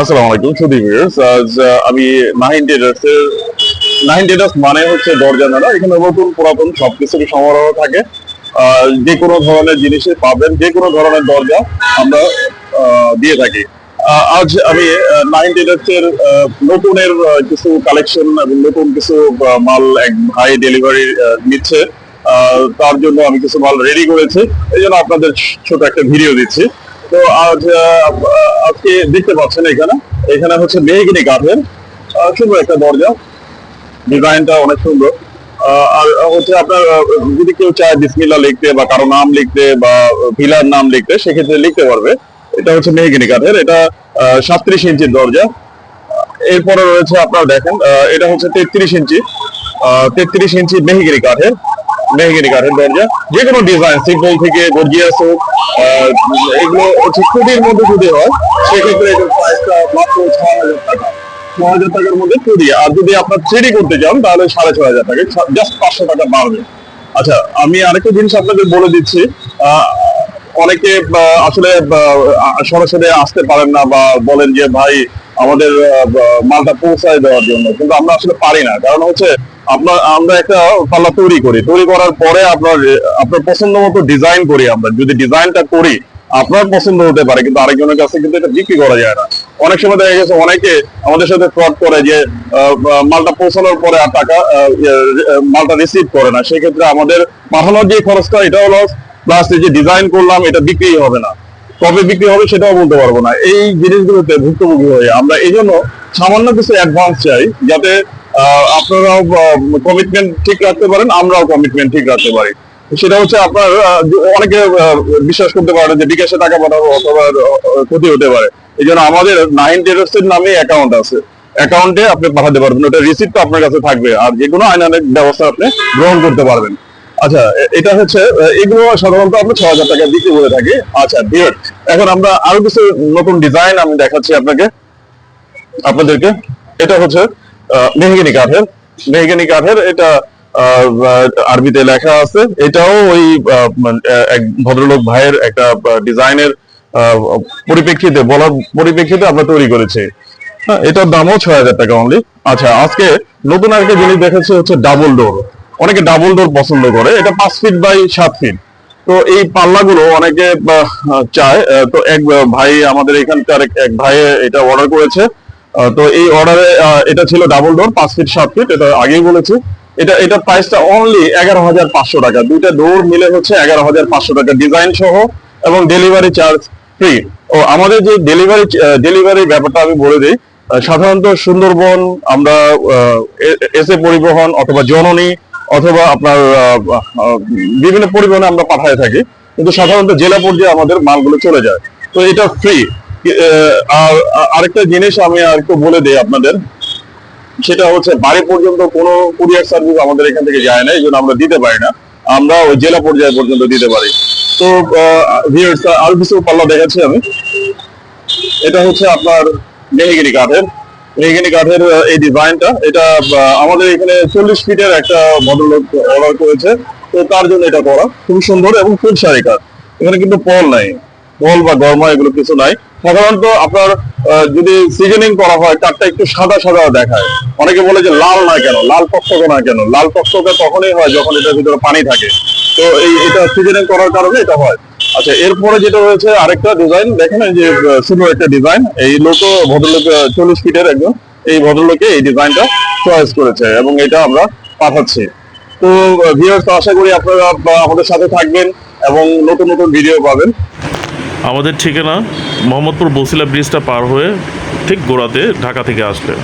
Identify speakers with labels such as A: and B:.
A: আসসালামু আলাইকুম সুধী ভিউয়ার্স। আজ আমি নাহিন টেরার্স মানে হচ্ছে দরজা নাড়া। এখানে নতুন পুরাতন সবকিছুরই সমারোহ থাকে। যে কোনো ধরনের জিনিসই পাবেন, যে কোনো ধরনের দরজা আমরা দিয়ে থাকি। আজ আমি নাহিন টেরার্স এর নতুনের কিছু কালেকশন এবং নতুন কিছু মাল এক ভাই ডেলিভারি নিচ্ছে। তার জন্য আমি কিছু মাল রেডি করেছি, এই জন্য আপনাদের ছোট একটা ভিডিও দিচ্ছি। তো আজকে দেখতে পাচ্ছেন এখানে এখানে হচ্ছে মেহগিনি কাঠের সুন্দর একটা দরজা। ডিজাইনটা অনেক সুন্দর। আর হচ্ছে আপনার যদি কেউ চায় বিসমিল্লাহ লিখতে বা কারো নাম লিখতে বা ভিলার নাম লিখতে, সেক্ষেত্রে লিখতে পারবে। এটা হচ্ছে মেহগিনি কাঠের, এটা 37 ইঞ্চির দরজা। এরপরে রয়েছে আপনার দেখেন, এটা হচ্ছে 33 ইঞ্চি মেহগিনি কাঠের দরজা। যে কোনো ডিজাইন, সিম্পল থেকে গর্জিয়াস হোক, এগুলো হচ্ছে খুদির মধ্যে যদি হয়, সেক্ষেত্রে এটার প্রাইসটা মাত্র 6,000 টাকা। 6,000 টাকার মধ্যে খুদি। আর যদি আপনার থ্রিডি করতে চান তাহলে 6,500 টাকা, জাস্ট 500 টাকা বাড়বে। আচ্ছা, আমি আরেকটা জিনিস আপনাদের বলে দিচ্ছি। অনেকে আসলে সরাসরি আসতে পারেন না বা বলেন যে ভাই আমাদের মালটা পৌঁছায় দেওয়ার জন্য, কিন্তু আমরা আসলে পারি না। কারণ হচ্ছে আমরা একটা পাল্লা তৈরি করার পরে আপনার পছন্দ মতো ডিজাইন করি। আমরা যদি ডিজাইনটা করি, আপনার পছন্দ হতে পারে, কিন্তু আরেকজনের কাছে কিন্তু এটা বিক্রি করা যায় না। অনেক সময় দেখা গেছে অনেকে আমাদের সাথে ফ্রড করে যে মালটা পৌঁছানোর পরে আর টাকা মালটা রিসিভ করে না। সেক্ষেত্রে আমাদের পাঠানোর যে খরচটা এটাও লস, প্লাস এই যে ডিজাইন করলাম এটা বিক্রি হবে না। কবে বিক্রি হবে সেটাও বলতে পারবো না। এই জিনিসগুলোতে ভুক্তভোগী হয়ে আমরা এই জন্য সামান্য কিছু অ্যাডভান্স চাই, যাতে আপনারাও কমিটমেন্ট ঠিক রাখতে পারেন, আমরাও কমিটমেন্ট ঠিক রাখতে পারি। সেটা হচ্ছে আপনার অনেকে বিশ্বাস করতে পারেন যে বিকাশে টাকা পাঠাবো অথবা ক্ষতি হতে পারে। এই জন্য আমাদের নাহিন টেরার্স এর নামে অ্যাকাউন্ট আছে, অ্যাকাউন্টে আপনি পাঠাতে পারবেন। ওটা রিসিপ্ট আপনার কাছে থাকবে, আর যে কোনো আইনানুগ ব্যবস্থা আপনি গ্রহণ করতে পারবেন। আচ্ছা, এটা হচ্ছে এগুলো সাধারণত আমরা 6,000 টাকা বিক্রি করে থাকি। আচ্ছা ডিয়ার, এখন আমরা আরো কিছু নতুন ডিজাইন আমি দেখাচ্ছি আপনাদেরকে। এটা হচ্ছে মেহগিনি কাঠের এটা আরবিতে লেখা আছে। এটাও ওই এক ভদ্রলোক ভাইয়ের একটা ডিজাইনের পরিপ্রেক্ষিতে আমরা তৈরি করেছি। হ্যাঁ, এটার দামও 6,000 টাকা অনলি। আচ্ছা, আজকে নতুন আরেকটা জিনিস দেখাচ্ছি, হচ্ছে ডাবল ডোর। অনেকে ডাবল ডোর পছন্দ করে। এটা 5 ফিট বাই 7 ফিট। তো এই পাল্লাগুলো অনেকে চায়। তো এক ভাই আমাদের এখানকার এক ভাই এটা অর্ডার করেছে। তো এই অর্ডারে এটা ছিল ডাবল ডোর 5 ফিট 7 ফিট, এটা আগেই বলেছি। এটা প্রাইসটা অনলি 11,500 টাকা। দুইটা ডোর মিলে হচ্ছে 11,500 টাকা, ডিজাইন সহ এবং ডেলিভারি চার্জ ফ্রি। ও আমাদের যে ডেলিভারি ব্যাপারটা আমি বলে দিই। সাধারণত সুন্দরবন আমরা এসে পরিবহন অথবা জননী অথবা আপনার বিভিন্ন পরিবহনে আমরা পাঠায় থাকি, কিন্তু সাধারণত জেলা পর্যায়ে আমাদের মালগুলো চলে যায়। তো এটা ফ্রি। আর আরেকটা জিনিস আমি আরেকটু বলে দিই আপনাদের, সেটা হচ্ছে বাড়ি পর্যন্ত কোনো কুরিয়ার সার্ভিস আমাদের এখান থেকে যায় না, এই জন্য আমরা দিতে পারি না। আমরা ওই জেলা পর্যায় পর্যন্ত দিতে পারি। তো ভিউয়ার্স, আরো কিছু পাল্লা দেখাচ্ছি আমি। এটা হচ্ছে আপনার মেহগিনি কাঠের এই ডিজাইনটা। এটা আমাদের এখানে 40 ফিটের একটা ভদ্রলোক অর্ডার করেছে। তো তার জন্য এটা করা খুব সুন্দর এবং খুব সারি কাঠ। এখানে কিন্তু পল বা গরমা এগুলো কিছু নাই। সাধারণত আপনার যদি সিজনিং করা হয়, কাঠটা একটু সাদা সাদা দেখায়। অনেকে বলে যে লাল না কেন, লাল টকটকে না কেন। লাল টকটকে তখনই হয় যখন এটার ভিতরে পানি থাকে। তো এটা সিজনিং করার কারণে এটা হয়। আচ্ছা, এরপরে যেটা রয়েছে আরেকটা ডিজাইন দেখেন, যে সুন্দর একটা ডিজাইন। এই ভদ্রলোক 40 ফিটের একজন, এই ভদ্রলোকে এই ডিজাইনটা চয়েস করেছে এবং এটা আমরা পাঠাচ্ছি। তো ভিউয়ার্স, আশা করি আপনারা আমাদের সাথে থাকবেন এবং নতুন নতুন ভিডিও পাবেন।
B: আমাদের ঠিকানা মোহাম্মদপুর বসিলা ব্রিজটা পার হয়ে ঠিক গোড়াতে, ঢাকা থেকে আসলে।